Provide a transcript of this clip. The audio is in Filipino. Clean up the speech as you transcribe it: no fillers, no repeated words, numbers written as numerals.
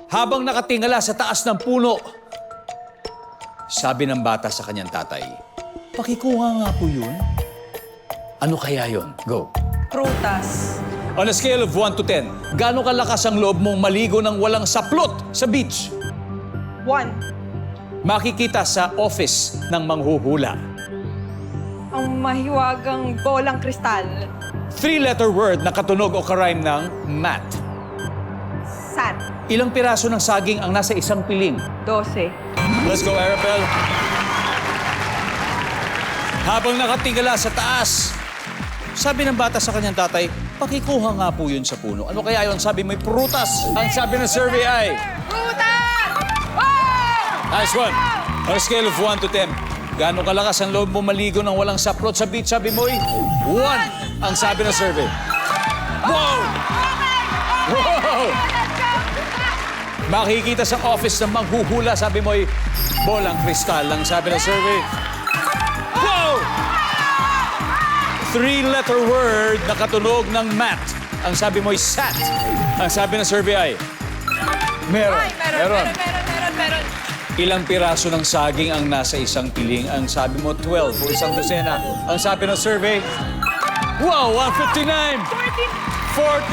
habang nakatingala sa taas ng puno. Sabi ng bata sa kanyang tatay, "Pakikuha nga po yun." Ano kaya yun? Go. Prutas. On a scale of 1 to 10, gaano kalakas ang loob mong maligo ng walang saplot sa beach? 1. Makikita sa office ng manghuhula. Ang mahiwagang bolang kristal. 3-letter word na katunog o karime ng mat. Sat. Ilang piraso ng saging ang nasa isang piling? 12. Let's go, Arabel. Habang nakatingala sa taas, sabi ng bata sa kanyang tatay, "Pakikuha nga po yun sa puno." Ano kaya yun? Sabi mo'y prutas. Ang sabi ng survey ay... Prutas! Wow! Nice one. On a scale of 1 to 10, gaano kalakas ang loob mo maligo ng walang saplot sa beach? Sabi mo'y 1. Ang sabi ng survey. Wow! Wow! Makikita sa office ng manghuhula, sabi mo'y bolang kristal. Ang sabi ng survey. Wow! 3-letter word na katunog ng mat. Ang sabi mo'y sat. Ang sabi ng survey ay... Meron. Ay, meron. Ilang piraso ng saging ang nasa isang piling? Ang sabi mo, 12 o isang dosena. Ang sabi ng survey, wow, 159! 40